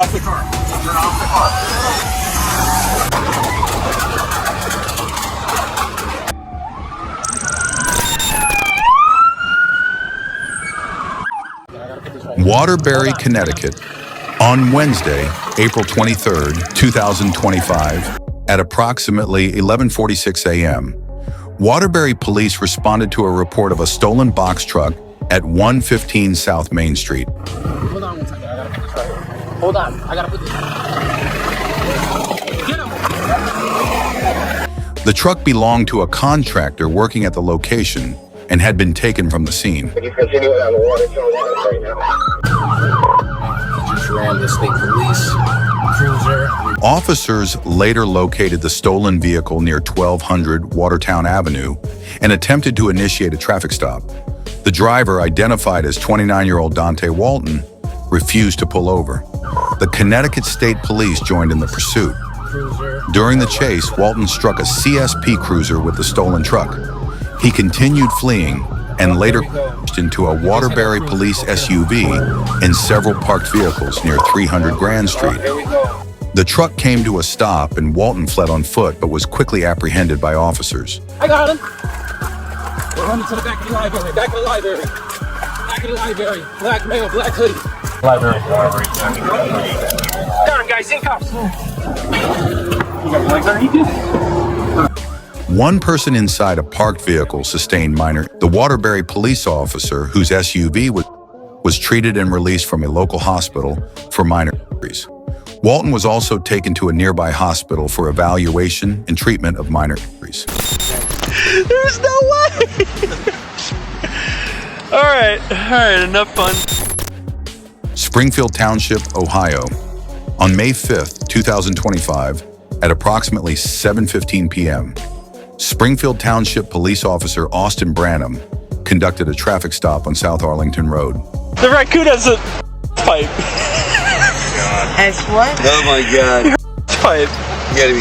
Off the car. Turn off the car. Waterbury, Connecticut, on Wednesday, April 23, 2025, at approximately 11:46 a.m., Waterbury police responded to a report of a stolen box truck at 115 South Main Street. Hold on one second. I gotta put this right here. Hold on. I gotta put this. Get him. The truck belonged to a contractor working at the location and had been taken from the scene. Can you continue on the water zone right now? Just ran the state police cruiser. Officers later located the stolen vehicle near 1200 Watertown Avenue and attempted to initiate a traffic stop. The driver, identified as 29-year-old Dante Walton, refused to pull over. The Connecticut State Police joined in the pursuit. During the chase, Walton struck a CSP cruiser with the stolen truck. He continued fleeing and later crashed into a Waterbury police SUV and several parked vehicles near 300 Grand Street. The truck came to a stop and Walton fled on foot but was quickly apprehended by officers. I got him. We're running to the back of the library. Back of the library. Back of the library. Black male, black hoodie. Library. Got him, guys. In cuffs. You got your legs underneath you? One person inside a parked vehicle sustained minor. The Waterbury police officer, whose SUV was treated and released from a local hospital for minor injuries. Walton was also taken to a nearby hospital for evaluation and treatment of minor injuries. There's no way! All right, enough fun. Springfield Township, Ohio, on May 5th, 2025, at approximately 7:15 p.m., Springfield Township Police Officer Austin Branham conducted a traffic stop on South Arlington Road. The raccoon has a pipe. As what? Oh my God. Pipe.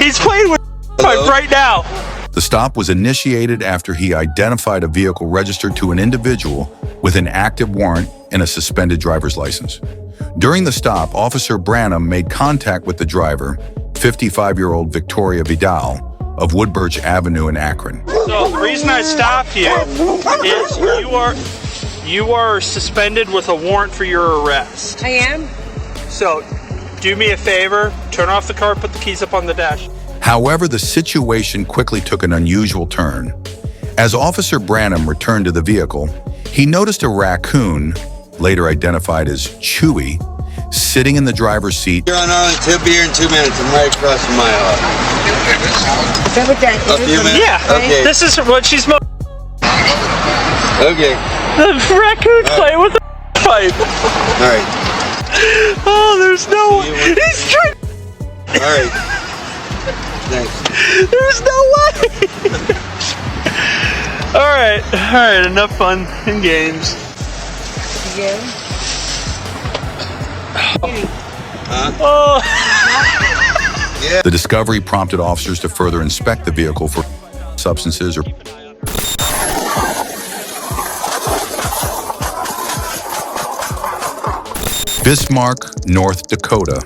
He's playing with pipe right now. The stop was initiated after he identified a vehicle registered to an individual with an active warrant and a suspended driver's license. During the stop, Officer Branham made contact with the driver, 55-year-old Victoria Vidal, of Woodbirch Avenue in Akron. So the reason I stopped you is you are suspended with a warrant for your arrest. I am? So do me a favor, turn off the car, put the keys up on the dash. However, the situation quickly took an unusual turn. As Officer Branham returned to the vehicle, he noticed a raccoon, later identified as Chewy, sitting in the driver's seat. You're on Arlington. He'll be here in 2 minutes. I'm right across from my house. Is that what that A is? few minutes? Yeah, Okay. this is what she's Okay. the raccoon's playing with the pipe. All right. Oh, there's no way. He's trying. All right. Thanks. There's no way. All right, enough fun and games. Yeah. Oh. Yeah. The discovery prompted officers to further inspect the vehicle for substances or Bismarck, North Dakota,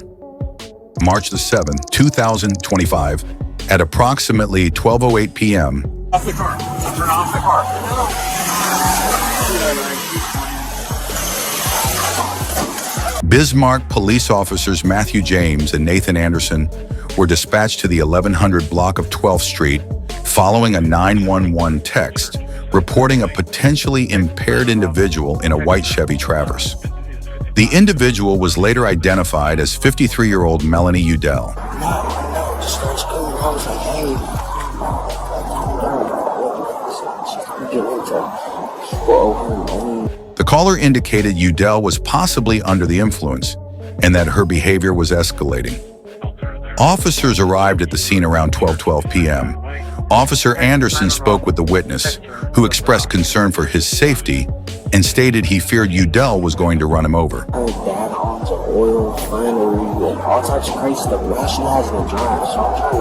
March the 7th, 2025, at approximately 12:08 p.m. Off the car. Turn off the car. Bismarck police officers Matthew James and Nathan Anderson were dispatched to the 1100 block of 12th Street following a 911 text reporting a potentially impaired individual in a white Chevy Traverse. The individual was later identified as 53-year-old Melanie Udell. The caller indicated Udell was possibly under the influence and that her behavior was escalating. Officers arrived at the scene around 12:12 p.m. Officer Anderson spoke with the witness, who expressed concern for his safety and stated he feared Udell was going to run him over. Her dad owns an oil refinery and all types of crazy stuff. Now she has an insurance, so I'm trying to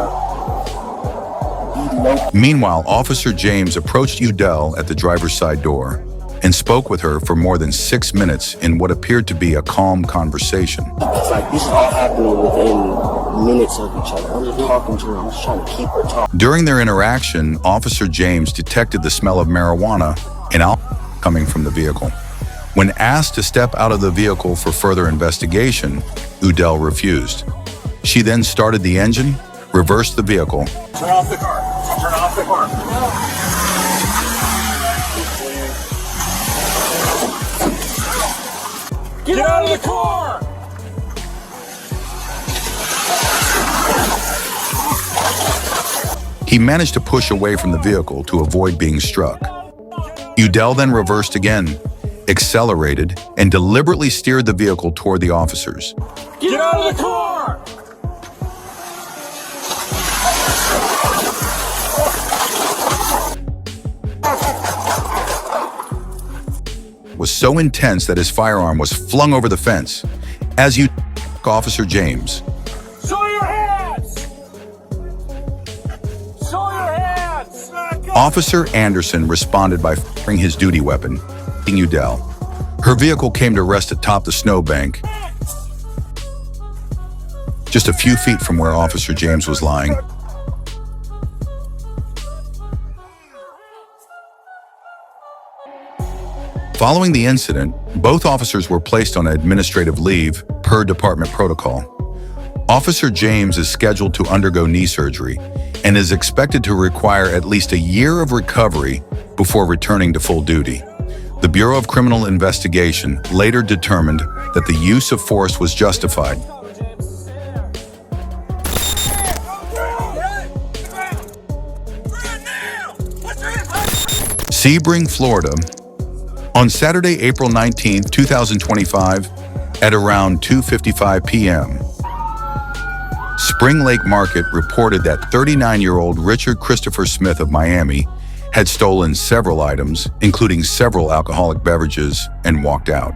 be low. Meanwhile, Officer James approached Udell at the driver's side door and spoke with her for more than 6 minutes in what appeared to be a calm conversation. Be It's like this is all happening within minutes of each other. I'm just talking to her. I'm just trying to keep her talking. During their interaction, Officer James detected the smell of marijuana and alcohol coming from the vehicle. When asked to step out of the vehicle for further investigation, Udell refused. She then started the engine, reversed the vehicle. Turn off the car. Turn off the car. Get out of the car! He managed to push away from the vehicle to avoid being struck. Udell then reversed again, accelerated, and deliberately steered the vehicle toward the officers. Get out of the car! Was so intense that his firearm was flung over the fence. As you Officer James. Show your hands! Show your hands! Officer Anderson responded by firing his duty weapon, hitting Udell. Her vehicle came to rest atop the snowbank, just a few feet from where Officer James was lying. Following the incident, both officers were placed on administrative leave per department protocol. Officer James is scheduled to undergo knee surgery and is expected to require at least a year of recovery before returning to full duty. The Bureau of Criminal Investigation later determined that the use of force was justified. Sebring, Florida. On Saturday, April 19, 2025, at around 2:55 p.m., Spring Lake Market reported that 39-year-old Richard Christopher Smith of Miami had stolen several items, including several alcoholic beverages, and walked out.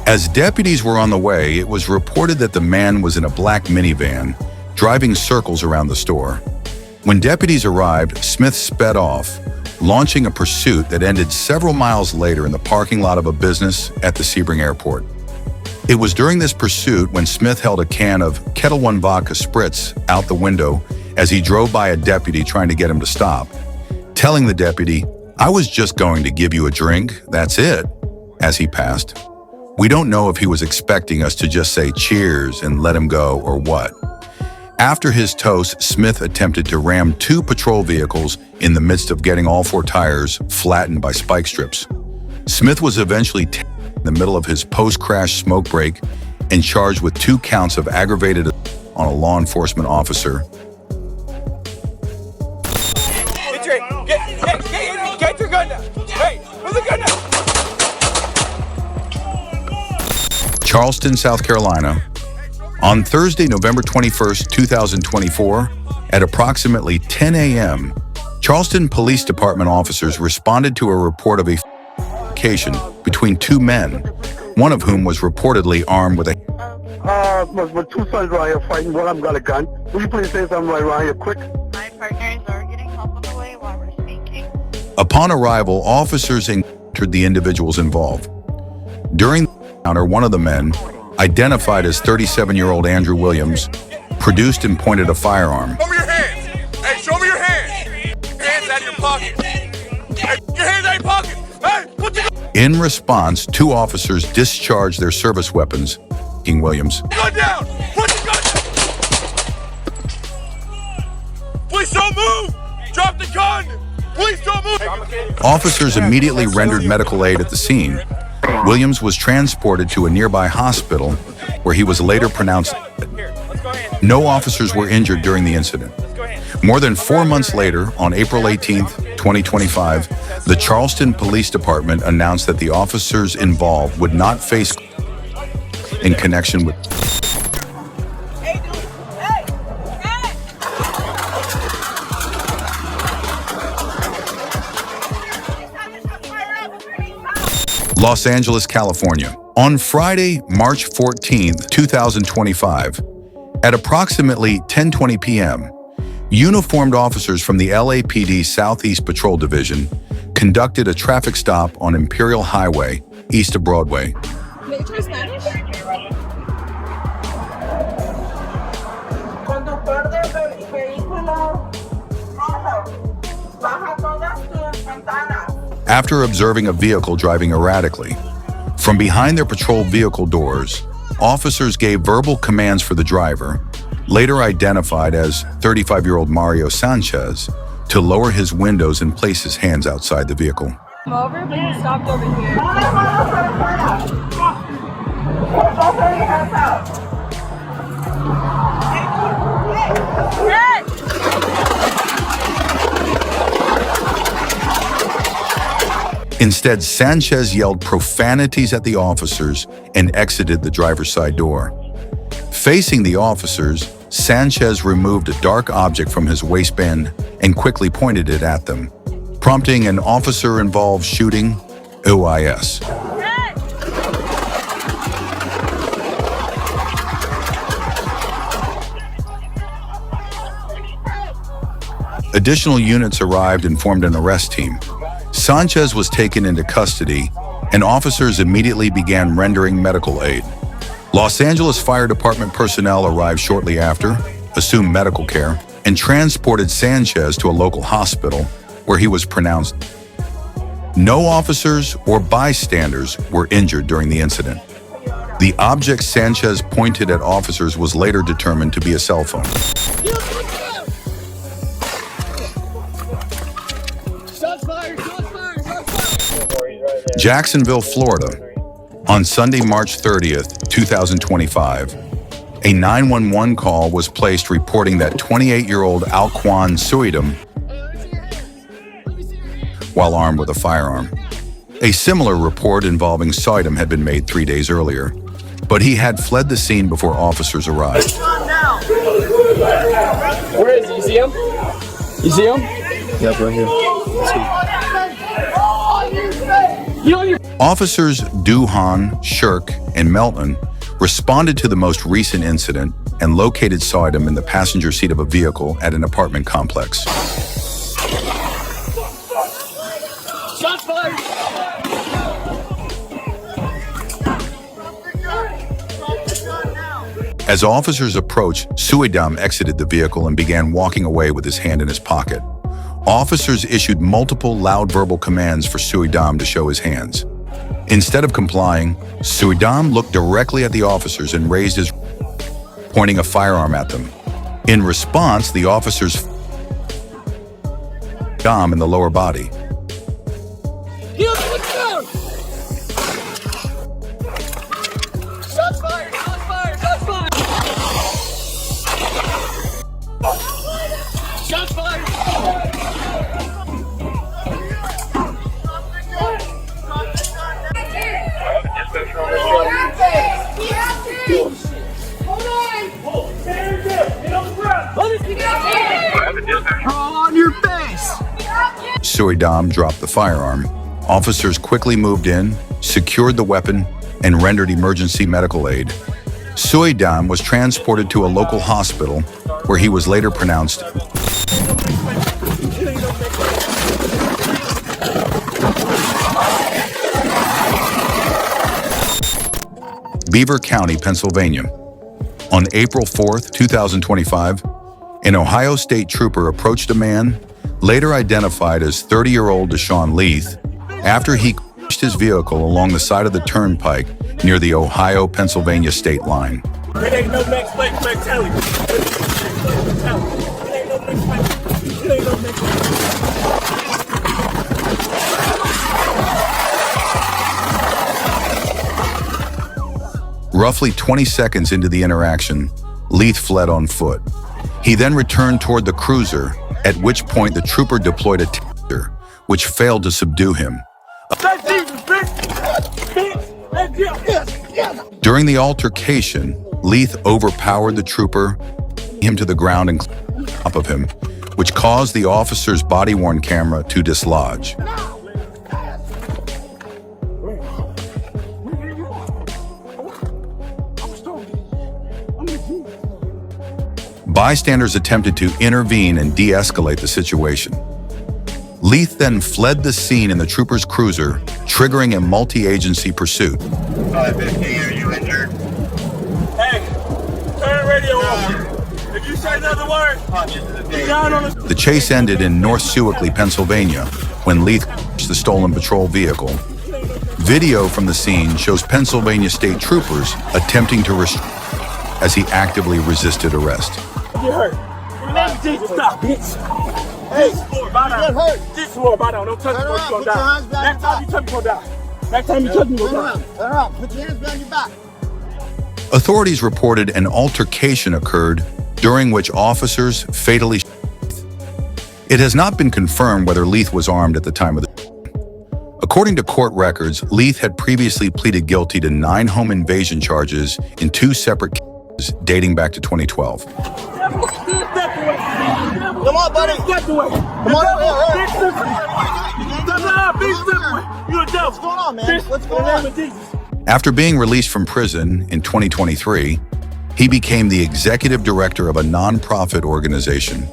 As deputies were on the way, it was reported that the man was in a black minivan, driving circles around the store. When deputies arrived, Smith sped off, launching a pursuit that ended several miles later in the parking lot of a business at the Sebring Airport. It was during this pursuit when Smith held a can of Kettle One vodka spritz out the window as he drove by a deputy trying to get him to stop, telling the deputy, "I was just going to give you a drink, that's it," as he passed. We don't know if he was expecting us to just say cheers and let him go or what. After his toast, Smith attempted to ram two patrol vehicles in the midst of getting all four tires flattened by spike strips. Smith was eventually taken in the middle of his post-crash smoke break and charged with 2 counts of aggravated assault on a law enforcement officer. Get your gun down! Hey, put the gun down! Charleston, South Carolina. On Thursday, November 21st, 2024, at approximately 10 a.m., Charleston Police Department officers responded to a report of a altercation between 2 men, one of whom was reportedly armed with a... My 2 sons right here fighting. One of them got a gun. Will you please say something right here quick? My partners are getting help on the way while we're speaking. Upon arrival, officers encountered the individuals involved. During the encounter, one of the men, identified as 37-year-old Andrew Williams, produced and pointed a firearm. Show me your hands! Hey, show me your hands! Your hands out of your pocket! Hey, your hands out of your pocket! Hey, put your In response, 2 officers discharged their service weapons, King Williams. gun down! Put your gun down! Please don't move! Drop the gun! Please don't move! Officers immediately rendered medical aid at the scene. Williams was transported to a nearby hospital where he was later pronounced dead. No officers were injured during the incident. More than 4 months later, on April 18th, 2025, the Charleston Police Department announced that the officers involved would not face in connection with Los Angeles, California. On Friday, March 14th, 2025, at approximately 10:20 p.m., uniformed officers from the LAPD Southeast Patrol Division conducted a traffic stop on Imperial Highway, east of Broadway. after observing a vehicle driving erratically. From behind their patrol vehicle doors, officers gave verbal commands for the driver, later identified as 35-year-old Mario Sanchez, to lower his windows and place his hands outside the vehicle. I'm over, but he stopped over here. Instead, Sanchez yelled profanities at the officers and exited the driver's side door. Facing the officers, Sanchez removed a dark object from his waistband and quickly pointed it at them, prompting an officer-involved shooting, OIS. Additional units arrived and formed an arrest team. Sanchez was taken into custody, and officers immediately began rendering medical aid. Los Angeles Fire Department personnel arrived shortly after, assumed medical care, and transported Sanchez to a local hospital where he was pronounced. No officers or bystanders were injured during the incident. The object Sanchez pointed at officers was later determined to be a cell phone. Jacksonville, Florida. On Sunday, March 30th, 2025, a 911 call was placed reporting that 28-year-old Alquan Suidam, while armed with a firearm. A similar report involving Suidam had been made 3 days earlier, but he had fled the scene before officers arrived. Where is he? You see him? You see him? Yep, right here. Officers Duhan, Shirk, and Melton responded to the most recent incident and located Suidam in the passenger seat of a vehicle at an apartment complex. Shots fired! As officers approached, Suidam exited the vehicle and began walking away with his hand in his pocket. Officers issued multiple loud verbal commands for Suidam to show his hands. Instead of complying, Suidam looked directly at the officers and raised his, pointing a firearm at them. In response, the officers Dom in the lower body. Shots fired! Shots fired! Shots fired! Shots fired! On your face! Suidam dropped the firearm. Officers quickly moved in, secured the weapon, and rendered emergency medical aid. Suidam was transported to a local hospital where he was later pronounced Beaver County, Pennsylvania. On April 4th, 2025, an Ohio State trooper approached a man, later identified as 30-year-old Deshaun Leith, after he crashed his vehicle along the side of the turnpike near the Ohio-Pennsylvania state line. There ain't no next place, tell him. There ain't no next place. There ain't no next place. Roughly 20 seconds into the interaction, Leith fled on foot. He then returned toward the cruiser, at which point the trooper deployed a taser, which failed to subdue him. During the altercation, Leith overpowered the trooper, him to the ground and on top of him, which caused the officer's body-worn camera to dislodge. Bystanders attempted to intervene and de-escalate the situation. Leith then fled the scene in the trooper's cruiser, triggering a multi-agency pursuit. Are you injured? Hey, turn radio off. If you say another word, you're down on the... The chase ended in North Sewickley, Pennsylvania, when Leith crashed search the stolen patrol vehicle. Video from the scene shows Pennsylvania state troopers attempting to restrain as he actively resisted arrest. Get hurt. Jesus, stop, bitch. Hey, get hurt. This floor, bite down. Don't touch me, you're gonna die. Next time you touch me, you're gonna die. Next time you touch me, you're gonna die. Turn around. Put your hands behind your back. Authorities reported an altercation occurred during which officers fatally shot Leith. It has not been confirmed whether Leith was armed at the time of the shooting. According to court records, Leith had previously pleaded guilty to 9 home invasion charges in 2 separate cases dating back to 2012. Come on, buddy. Get away. Come on over here. You're a devil. What's going on, man? What's going on? After being released from prison in 2023, he became the executive director of a nonprofit organization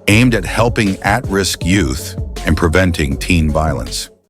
aimed at helping at-risk youth and preventing teen violence.